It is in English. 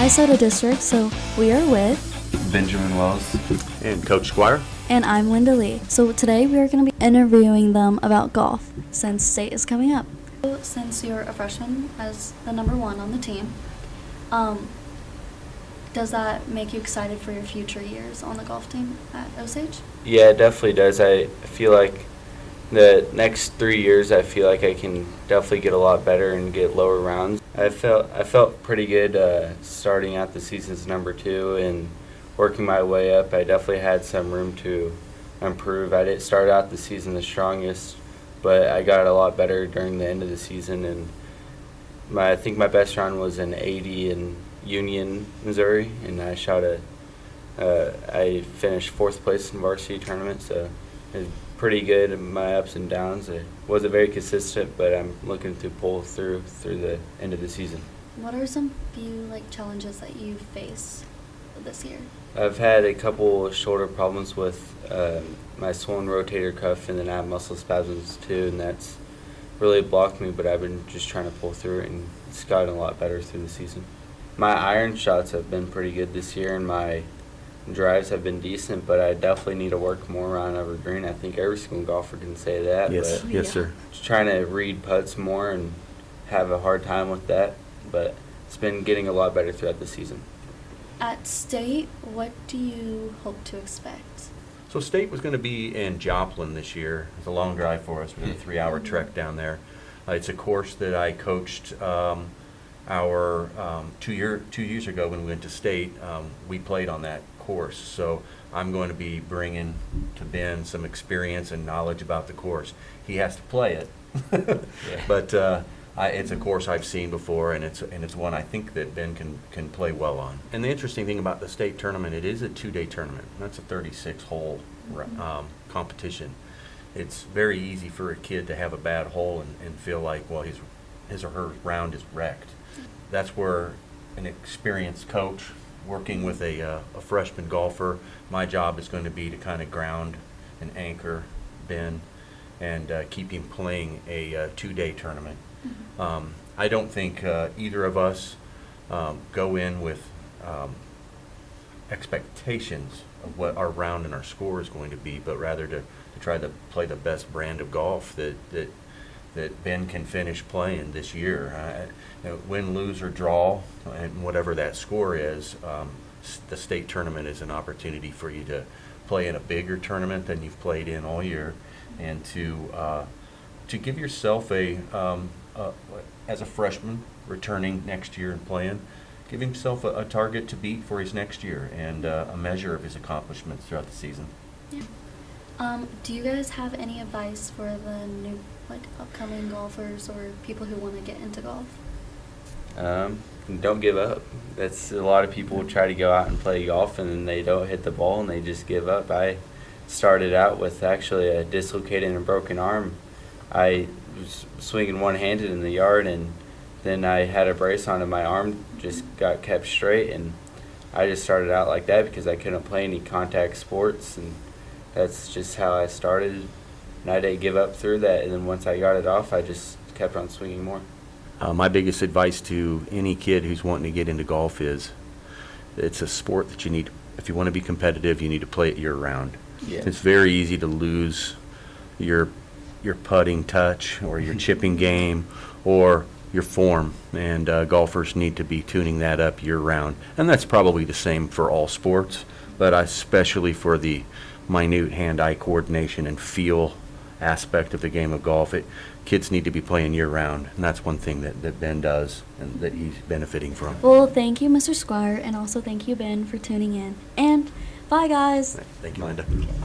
Soda District, so we are with Benjamin Wells. And Coach Squire. and I'm Linda Lee. So today we are going to be interviewing them about golf since state is coming up. Since you're a freshman as the number one on the team, does that make you excited for your future years on the golf team at Osage? Yeah, it definitely does. I feel like the next 3 years, I feel like I can definitely get a lot better and get lower rounds. I felt pretty good starting out the season as number 2 and working my way up. I definitely had some room to improve. I didn't start out the season the strongest, but I got a lot better during the end of the season. And I think my best round was an 80 in Union, Missouri, and I finished 4th place in varsity tournament, so it was pretty good in my ups and downs. It wasn't very consistent, but I'm looking to pull through the end of the season. What are some few challenges that you face this year? I've had a couple of shoulder problems with my swollen rotator cuff, and then I have muscle spasms too, and that's really blocked me, but I've been just trying to pull through it, and it's gotten a lot better through the season. My iron shots have been pretty good this year, and my drives have been decent, but I definitely need to work more around evergreen. I think every single golfer can say that. Yes, but yes, sir. just trying to read putts more and have a hard time with that, but it's been getting a lot better throughout the season. At state, what do you hope to expect? So State was going to be in Joplin this year. It's a long drive for us. We did a 3-hour trek down there. It's a course that I coached our 2 years ago when we went to State. We played on that course. So I'm going to be bringing to Ben some experience and knowledge about the course. He has to play it, but it's a course I've seen before, and it's one I think that Ben can play well on. And the interesting thing about the state tournament, it is a 2-day tournament. That's a 36-hole competition. It's very easy for a kid to have a bad hole and feel like, well, his or her round is wrecked. That's where an experienced coach working with a freshman golfer, my job is going to be to kind of ground and anchor Ben and keep him playing a 2-day tournament. I don't think either of us go in with expectations of what our round and our score is going to be, but rather to try to play the best brand of golf that Ben can finish playing this year. Win, lose, or draw, and whatever that score is, the state tournament is an opportunity for you to play in a bigger tournament than you've played in all year, and to give yourself as a freshman returning next year and playing, give himself a target to beat for his next year and a measure of his accomplishments throughout the season. Yeah. Do you guys have any advice for the new, upcoming golfers or people who want to get into golf? Don't give up. That's a lot of people try to go out and play golf and then they don't hit the ball and they just give up. I started out with actually a dislocated and broken arm. I was swinging one-handed in the yard, and then I had a brace on and my arm just got kept straight, and I just started out like that because I couldn't play any contact sports, and that's just how I started, and I didn't give up through that, and then once I got it off, I just kept on swinging more. My biggest advice to any kid who's wanting to get into golf is it's a sport that you need, if you want to be competitive, you need to play it year-round. Yeah. It's very easy to lose your putting touch or your chipping game or your form, and golfers need to be tuning that up year-round. And that's probably the same for all sports, but especially for the minute hand-eye coordination and feel aspect of the game of golf. Kids need to be playing year-round, and that's one thing that Ben does and that he's benefiting from. Well, thank you, Mr. Squire, and also thank you, Ben, for tuning in. And bye, guys. Thank you, Linda.